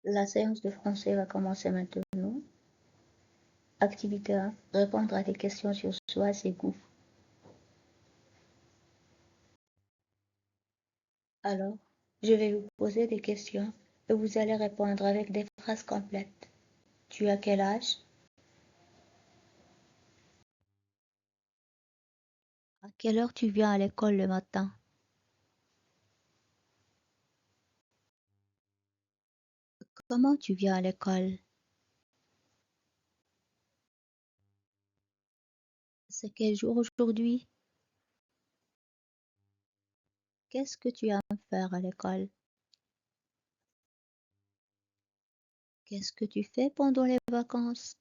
La séance de français va commencer maintenant. Activité 1. Répondre à des questions sur soi, ses goûts. Alors, je vais vous poser des questions et vous allez répondre avec des phrases complètes. Tu as quel âge? À quelle heure tu viens à l'école le matin? Comment tu viens à l'école? C'est quel jour aujourd'hui? Qu'est-ce que tu aimes faire à l'école? Qu'est-ce que tu fais pendant les vacances?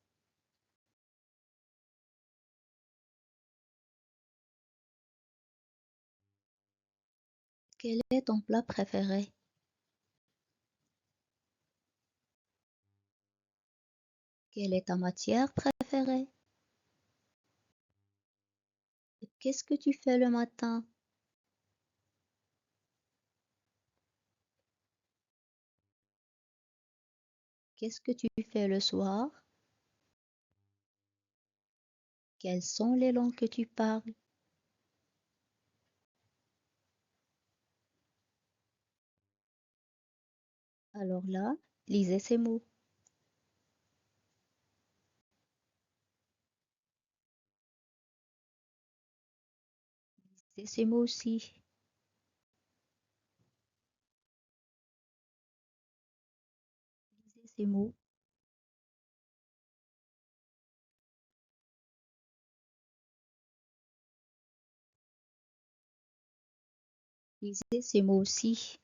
Quel est ton plat préféré? Quelle est ta matière préférée? Qu'est-ce que tu fais le matin? Qu'est-ce que tu fais le soir? Quelles sont les langues que tu parles? Alors là, lisez ces mots. Lisez ces mots aussi. Lisez ces mots. Lisez ces mots aussi.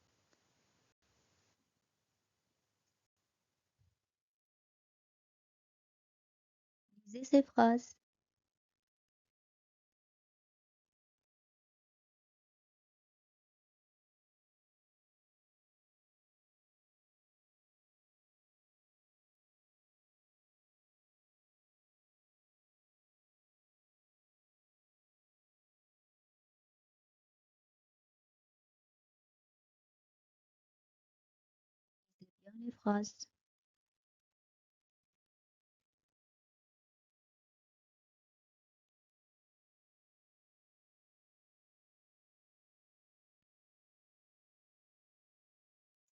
Lisez ces phrases. Lisez bien les phrases.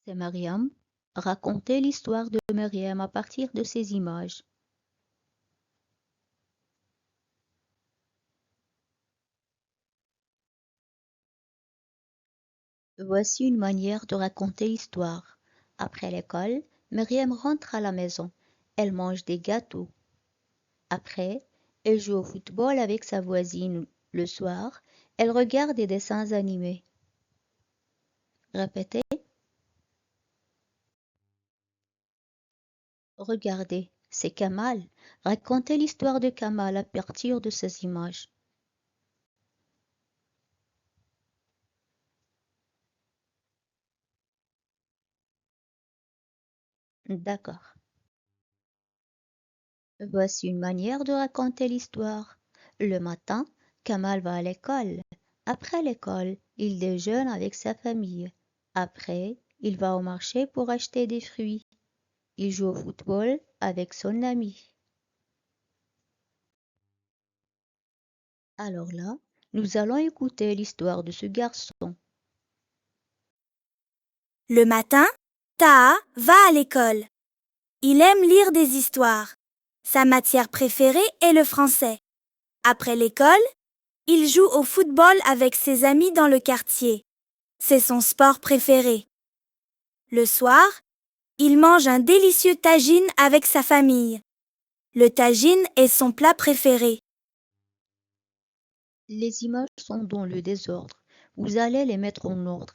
C'est Mariam. Racontez l'histoire de Mariam à partir de ces images. Voici une manière de raconter l'histoire. Après l'école, Mariam rentre à la maison. Elle mange des gâteaux. Après, elle joue au football avec sa voisine. Le soir, elle regarde des dessins animés. Répétez. Regardez, c'est Kamal. Racontez l'histoire de Kamal à partir de ces images. D'accord. Voici une manière de raconter l'histoire. Le matin, Kamal va à l'école. Après l'école, il déjeune avec sa famille. Après, il va au marché pour acheter des fruits. Il joue au football avec son ami. Alors là, nous allons écouter l'histoire de ce garçon. Le matin, Taha va à l'école. Il aime lire des histoires. Sa matière préférée est le français. Après l'école, il joue au football avec ses amis dans le quartier. C'est son sport préféré. Le soir, il mange un délicieux tagine avec sa famille. Le tagine est son plat préféré. Les images sont dans le désordre. Vous allez les mettre en ordre.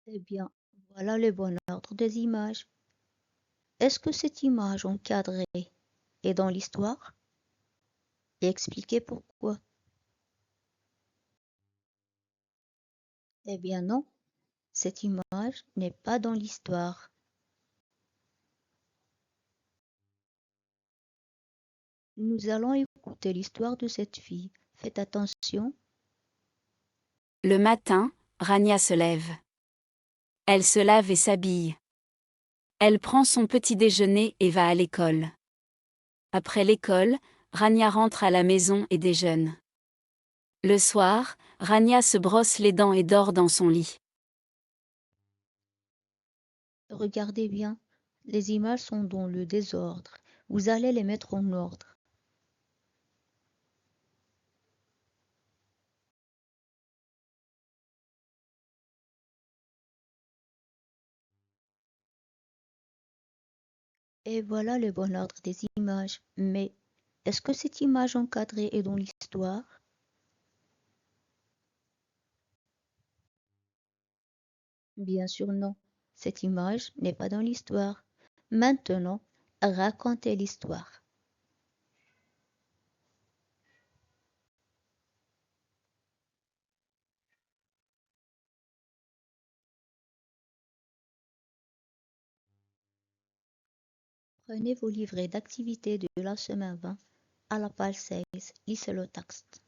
Eh bien, voilà le bon ordre des images. Est-ce que cette image encadrée est dans l'histoire? Et expliquez pourquoi. Eh bien non. Cette image n'est pas dans l'histoire. Nous allons écouter l'histoire de cette fille. Faites attention. Le matin, Rania se lève. Elle se lave et s'habille. Elle prend son petit déjeuner et va à l'école. Après l'école, Rania rentre à la maison et déjeune. Le soir, Rania se brosse les dents et dort dans son lit. Regardez bien, les images sont dans le désordre. Vous allez les mettre en ordre. Et voilà le bon ordre des images. Mais est-ce que cette image encadrée est dans l'histoire? Bien sûr non. Cette image n'est pas dans l'histoire. Maintenant, racontez l'histoire. Prenez vos livrets d'activités de la semaine 20 à la page 16, lisez le texte.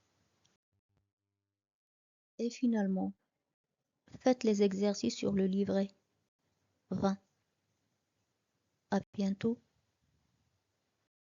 Et finalement, faites les exercices sur le livret 20. À bientôt.